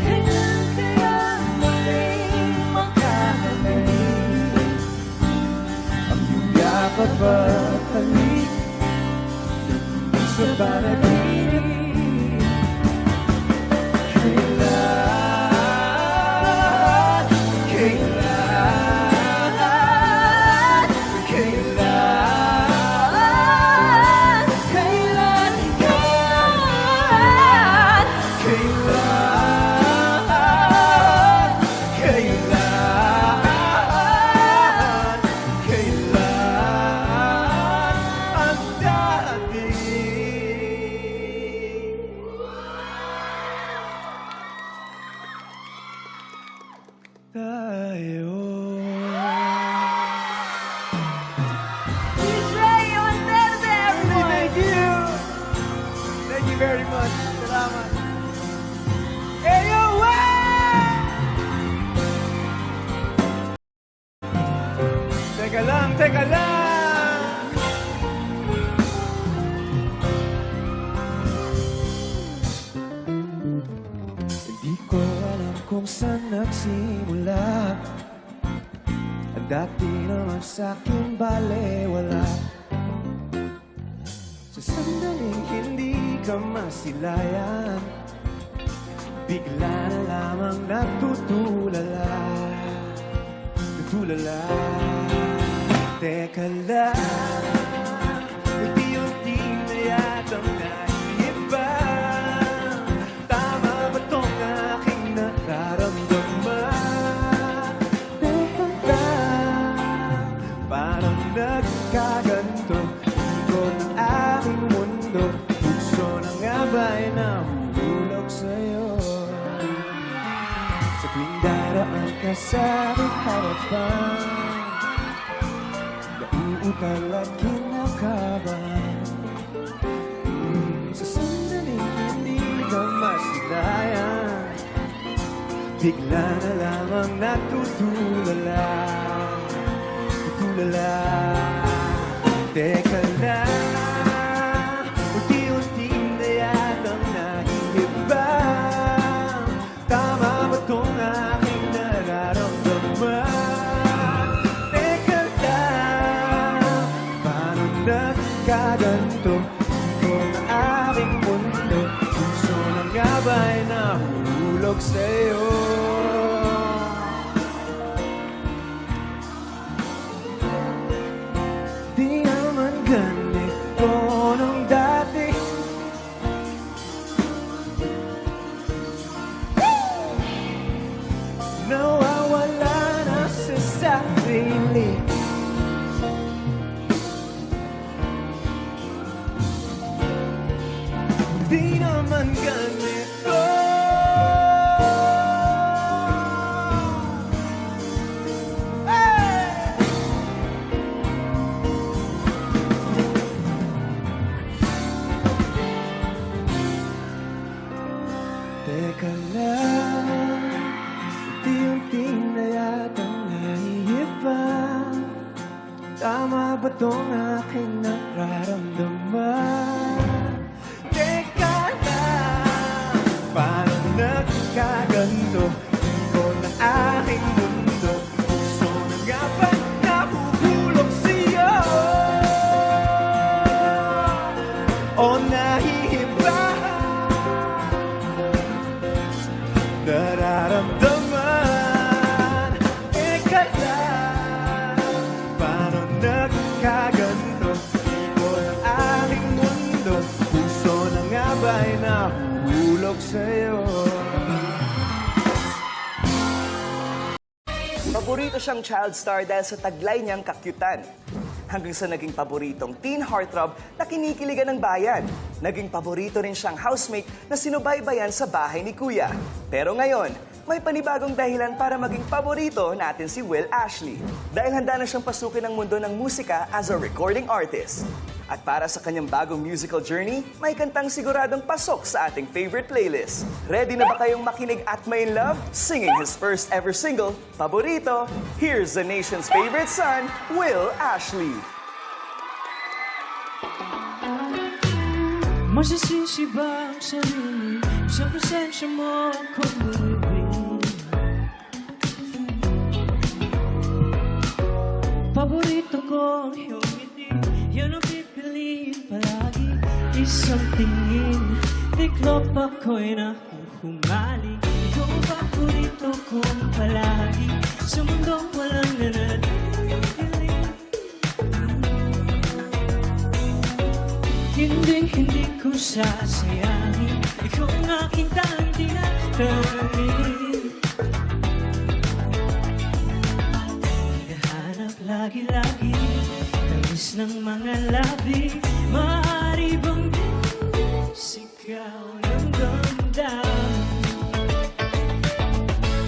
Kailan kaya muling magkakabalik ang iyong yakap at halik sa panaginip? Kailan, kailan, kailan, kailan, kailan, kailan, kailan ang dating tayo? Thank you! Thank you very much. Salamat. Teka lang, teka lang! Hindi ko alam kung saan nagsimula. Ang dati naman sa'kin balewala. Sa sandaling hindi ka masilayan, bigla na lamang natutulala. Natulala. Teka lang, unti-unti na yatang naiiba. Tama ba tong aking nararamdaman? Teka lang, parang nagkaganto, ikot ang aking mundo. Puso na nga ba'y nahulog sa'yo? Sa tuwing daraan ka sa aking harapan, nauutal at kinakabahan. Sa sandaling hindi ka masilayan, bigla na lamang natutulala. Natulala. Teka lang, unti-unti na yatang naiiba. Tama ba tong aking nararamdaman? Teka lang, paano nagkaganto? Ikot ang aking mundo, puso na nga ba'y nahulog sa'yo? Di naman ganito nung dati. Nawawala na sa sarili. Di naman ganito. ba tong aking nararamdaman? Teka lang, paano nagkaganto? Ikaw na aking mundo. Gusto na nga ba nahuhulog sa'yo? O nahihiba? Nararamdaman. Teka lang, paano nagkaganto? Ikaw na aking mundo. Puso na nga ba'y nahuhulog sa'yo? Paborito siyang child star dahil sa taglay niyang kakyutan. Hanggang sa naging paboritong teen heartthrob na kinikiligan ng bayan. Naging paborito rin siyang housemate na sinubaybayan sa bahay ni Kuya. Pero ngayon, may panibagong dahilan para maging paborito natin si Will Ashley. Dahil handa na siyang pasukin ang mundo ng musika as a recording artist. At para sa kanyang bagong musical journey, may kantang siguradong pasok sa ating favorite playlist. Ready na ba kayong makinig at may love? Singing his first ever single, Paborito, here's the nation's favorite son, Will Ashley. Masisisi ba ang sarili sa presensya mo kung muliwin? Paborito ko ang iyong ngiti, yan ang pipiliin palagi. Isang tingin, tiklop ako'y nahuhumaling. Ikaw ang paborito kong palagi, sa mundong walang nananatiling. Hindi ko sasayangin, ikaw ang aking tanging tinatangin. Hinahanap lagi-lagi, tamis ng mga labi. Maaari bang sigaw ng damdamin?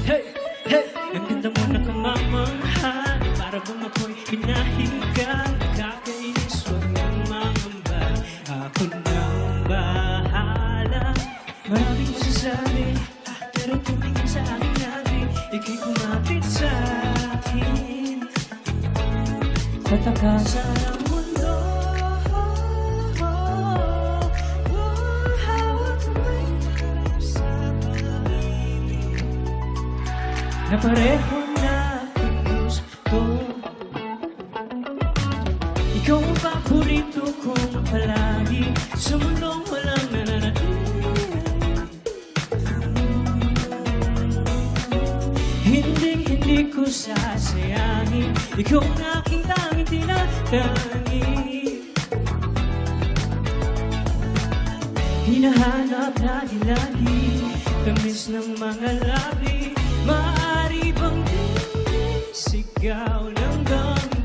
Hey, hey! Ang ganda mo na kamamanghan, para bang ako'y pinahigang. Nakakainis, huwag nang mangambal, ako nang bahala. Maraming masasabi, pero tumingin sa aking labi, ika'y kumapit sa akin. Sa takasan ng mundo, hawak mo'y parang sa pag-ibig na pareho na gusto. Ikaw ang paborito kong palagi, sa mundong walang nananatiling. Hindi ko sasayangin, ikaw ang aking tanging tinatangin. Hinahanap lagi-lagi, tamis ng mga labi. Maaari bang sigaw ng damdamin?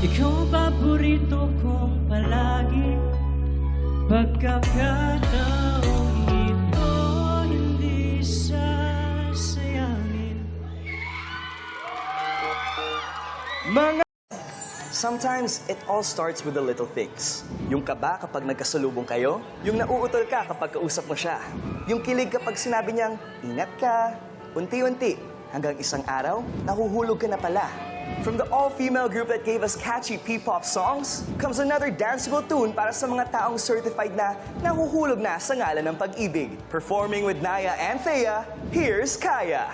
Ikaw ang paborito kong palagi. Pagkakataong ito hindi sasayangin. Sometimes, it all starts with the little things. Yung kaba kapag nagkasalubong kayo, yung nauutol ka kapag kausap mo siya, yung kilig kapag sinabi niyang, ingat ka, unti-unti, hanggang isang araw, nahuhulog ka na pala. From the all-female group that gave us catchy P-pop songs, comes another danceable tune para sa mga taong certified na nahuhulog na sa ngalan ng pag-ibig. Performing with Naya and Thea, here's Kaya.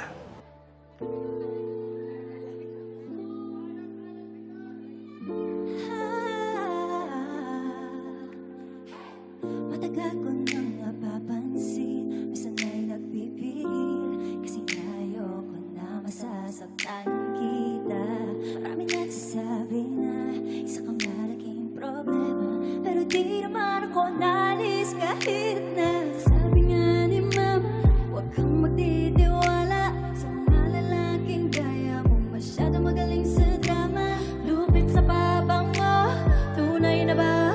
Matagal ko nang napapansin, minsan ay nagpipigil, kasi ayoko na masasaktan kita. Marami nagsasabi na isa kang malaking problema, pero di naman ako nalis kahit na. Sabi nga ni Mama, huwag kang magtitiwala sa mga lalaking gaya mo, masyado magaling sa drama. Lupit sa pabango, tunay na ba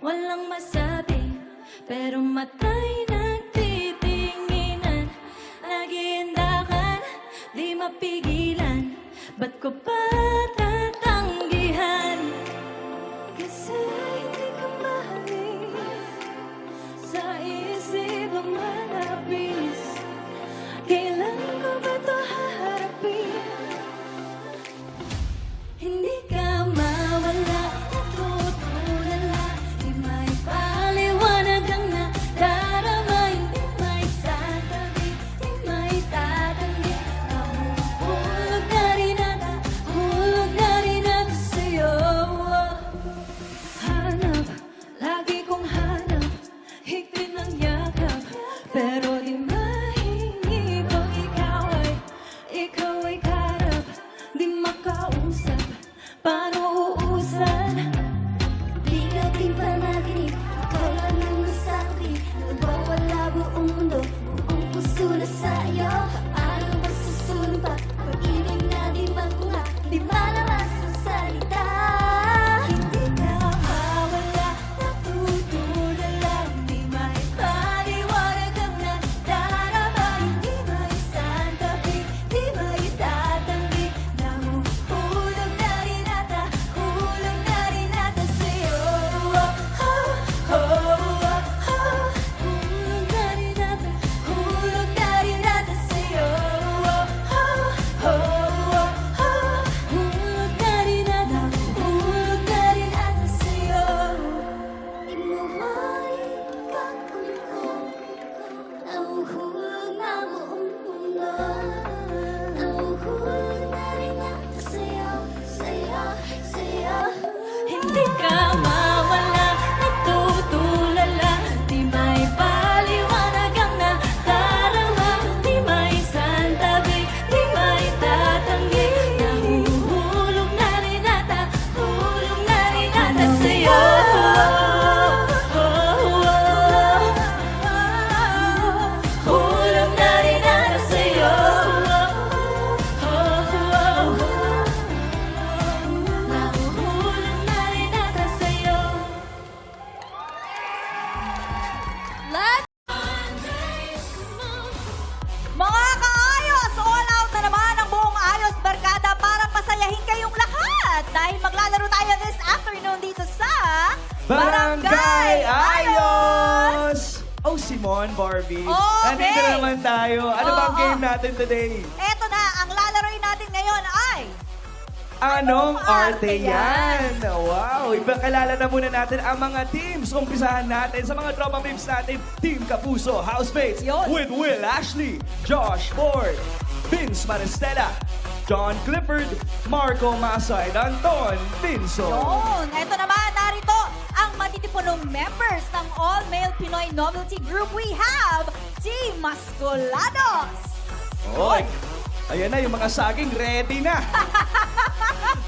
walang masabi, pero mata'y nagtitinginan. Naghihindakan, di mapigilan, ba't ko pa tatanggihan? Kasi hindi ka mahalin, sa isip ang malabis. Kailan ko ba ito haharapin? Hindi ka mawala, natutulala, di may paliwanag ang nadarama. Hindi may satabi, di may tatanggi. Hulog na rin ata sa'yo. Hanap, lagi kong hanap, higpit ng yakap, pero di mahingi ko. Ikaw ay karap, di makausap, paano uusan? Di ka di panaginip, ikaw lang ang nasabi, nagwawala buong mundo, buong puso na sa'yo. Paano masusunod pa, pag-ibig na di magpunga, di malakas ang salita. Hindi ka mawala, natutulala, di may paliwanag ang nadarama. Hindi may santabi, di may tatanggi, nahuhulog na rin ata sa'yo. Hulog na rin ata sa'yo. Di mo maipagkulong, nahuhulog na buong mundo. Nahuhulog na rin ata sa'yo. Hindi ka mawala, natutulala, di may paliwanag ang nadarama. Di may santabi, di may tatanggi, nahuhulog na rin ata sa'yo. Hulog na rin ata sa'yo. Nahuhulog na rin ata sa'yo. Mga kaayos, all out na naman ang buong Ayos Barkada para pasayahin kayong lahat. Dahil maglalaro tayo this afternoon dito sa Barangay Ayos! Oh, Simon, Barbie. Okay. Nandito na naman tayo. Ano ba ang Oo. game natin today? Eto na, ang lalaroin natin ngayon ay... Anong arte arte yan? yan? Wow! Ipakilala na muna natin ang mga teams. Umpisahan natin sa mga tropa babes natin. Team Kapuso, housemates Yun. with Will Ashley, Josh Ford, Vince Maristella, John Clifford, Marco Masay, Anton Vinso. Yun. Eto naman, narito ang matitipunong members ng all-male Pinoy novelty group. We have Team Masculados. Oy! Ayan na, yung mga saging ready na.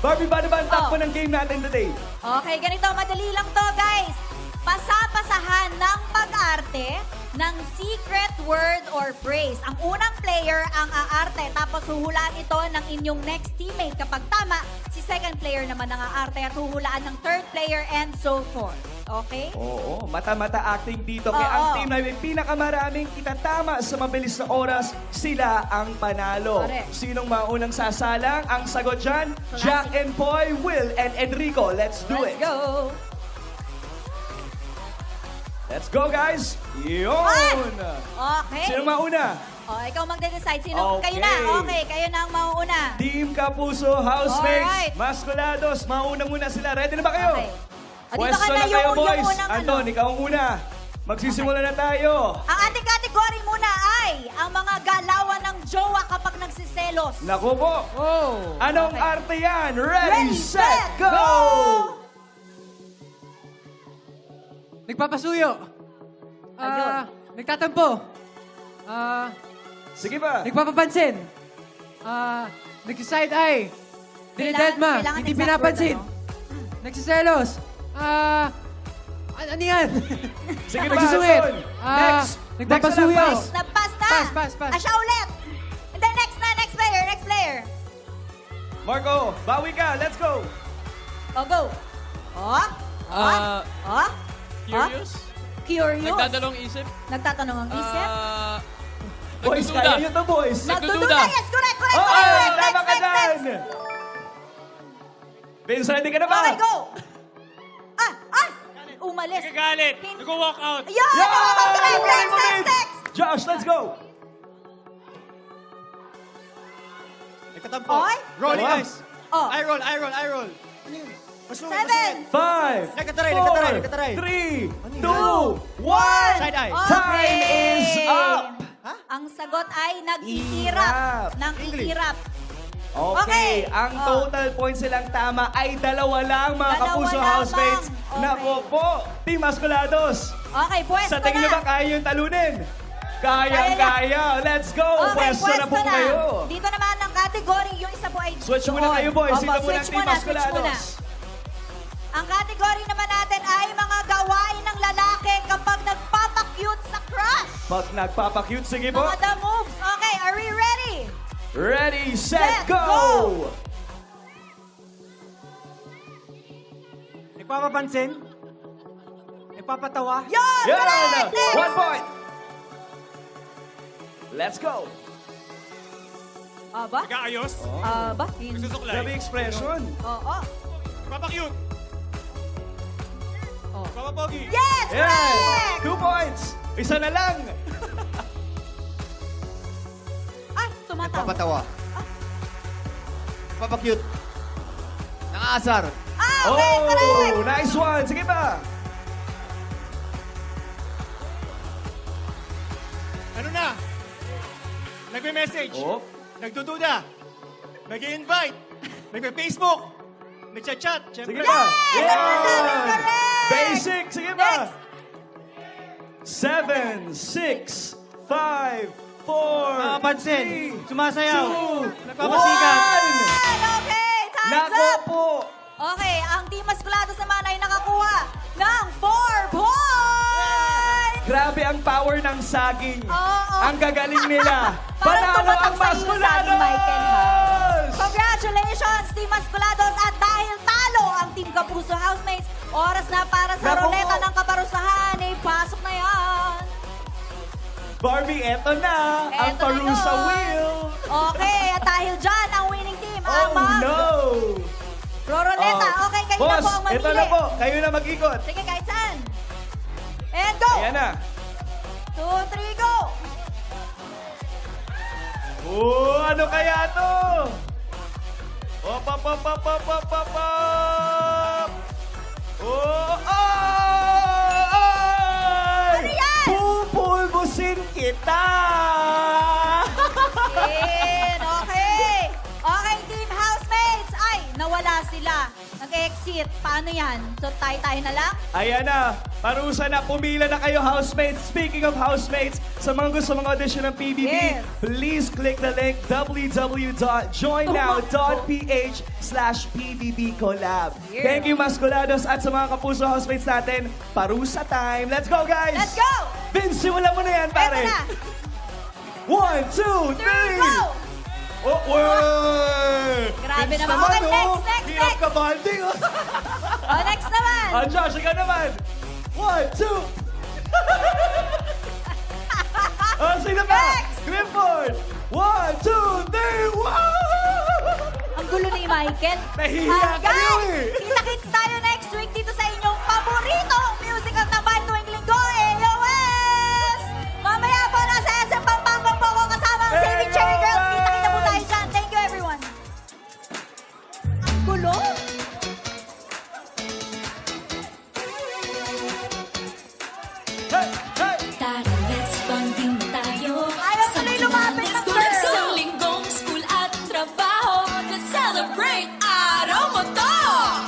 Barbie, paano ba ang takbo ng game natin today? Okay, ganito, madali lang to, guys. Pasapasahan ng pag-arte ng secret word or phrase. Ang unang player ang aarte, tapos huhulaan ito ng inyong next teammate. Kapag tama, si second player naman ang aarte at huhulaan ng third player and so forth. Okay? Oo, mata-mata acting dito. Kaya ang Oo. team na may pinakamaraming itatama sa mabilis na oras, sila ang panalo. Correct. Sinong maunang sasalang? Ang sagot dyan, Jack and Poy, Will and Enrico. Let's do it. Let's go! Let's go, guys! Yun! Okay. Sinong mauna? Oh, ikaw magde-decide. Sino? Okay. Kayo na. Okay, kayo na ang mauuna. Team Kapuso, housemates, Alright. Masculados, mauna muna sila. Ready na ba kayo? Okay. O, dito Pwesto ka na na kayo, yung boys. unang Anton, ano. ikaw ang una. Magsisimula na tayo. Ang ating category muna ay ang mga galawan ng jowa kapag nagsiselos. Naku po. Anong Okay. arte yan? Ready, Ready, set, set, go! Nagpapasuyo. Ayun. Nagtatampo. Sige ba? Nagpapapansin. Nag-side eye. Dinidedma. Kailangan Hindi exact pinapansin. word, Nagsiselos. Ano yan? Sige ba, Nagsusungit. Anton? Next. Nagpapasuyo. Next na, Nagpas na. Pass. Asya ulit. And then next player. Marco, bawi ka. Let's go. Go. Oh. Curious? Curious? Nagdadalawang isip. Nagtatanong ang isip? Boys, Nagdududa. kaya nyo to, boys. Nagdududa. Yes, correct. Okay, tama ka Next. dyan. Vince, ready ka na ba? Okay, go. Umalis. Nagagalit. Nag-walk out. Yan! Next. Josh, let's go. Nagkatampo. Oy. Rolling Wow. eyes. Oh. I roll. Seven. 5, Nagkataray. 3, 2, 1. Side eye. Time is up. Ang sagot ay nag-iirap. Nang-iirap. Okay, Okay. ang total points silang tama ay 2 lang, mga Dalawa Kapuso lamang. housemates. Okay. Nako po, Team Masculados. Okay, pwesto Sa tingin nyo ba na. kaya yung talunin? Kaya Kaya. Let's go. Okay, Pwesto na po kayo. Dito naman ang category, yung isa po ay Switch doon. muna kayo, boys. Opo, Sino muna ang switch Team muna, switch muna. Masculados? Ang category naman natin ay mga gawain ng lalaki kapag nagpapakyut sa crush. Pag nagpapakute, sige po. Mga the moves. Okay, are we ready? Ready, set, Set, go! go! Nagpapapansin. Nagpapatawa. Yan! Yan! Correct! Next! 1 point. Let's go. Aba? Nag-aayos. Aba? Nagsusuklay. Grabe expression. Oo. Nagpapakyut. Nagpapapogi. Yes! Yan! Correct! 2 points. Isa na lang. Ay, tumatawa. Nagpapatawa. Nagpapakyut. Nangaasar. Okay, correct! Oh, nice one. Sige pa. Ano na? Nagme-message. Oh. Nagdududa. Nag-i-invite. Nagme-Facebook. Nagchat-chat. Sige Siyempre. pa. Yes! Yan! Basic. Sige pa. 7, 6, 5, 4, Nakapansin. 3, Sumasayaw. 2, Nagpapasikat. 1. Okay, time's Nako up! po. Okay, ang Team Masculados naman ay nakakuha ng 4 points! Grabe ang power ng saging. Oo. Ang gagaling nila. Parang Panalo ang tumatak sa iyo, saging, Masculados! Michael, ha? Congratulations, Team Masculados! At dahil talo ang Team Kapuso Housemates, oras na para sa Naku roleta po. ng kaparusahan. Pasok na yan! Barbie, eto na. ang Eto na Parusa yun. Wheel. Okay, at dahil dyan, ang winning team Oh ang mag... no! Roroleta. Oh. Okay, kayo Boss, na po ang mamili. ito na po. Kayo na mag-ikot. Sige, kahit saan. And go! Ayan na. 2, 3, go! Oh, ano kaya to? Op, op, op, op, op, op, op, op. Oh, ay! Ano yan? Pupulbusin kita! In, okay. Okay, Team Housemates. Ay, nawala sila. Nag-exit. Paano yan? So, tayo-tayo na lang? Ayan na. Parusa na. Pumila na kayo, housemates. Speaking of housemates, sa mga gusto mga audition ng PBB, Yes. please click the link www.joinnow.ph/PBBcollab. Yeah. Thank you, Masculados, at sa mga Kapuso housemates natin. Parusa time. Let's go, guys! Let's go! Vince, simulan mo na yan, pare. Eto na. 1, 2, 3, 3! go! Oh, wait! Grabe Vince naman. Okay, oh. next. Hirap ka balding, oh. Oh, next naman. Ah, Josh, ikaw naman. 1, 2. Oh, sino pa? Next. Clifford. 1, 2, 3. Wow! Ang gulo ni Michael. Nahihiya kayo Guys, eh. kita-kits tayo next week dito sa inyong paboritong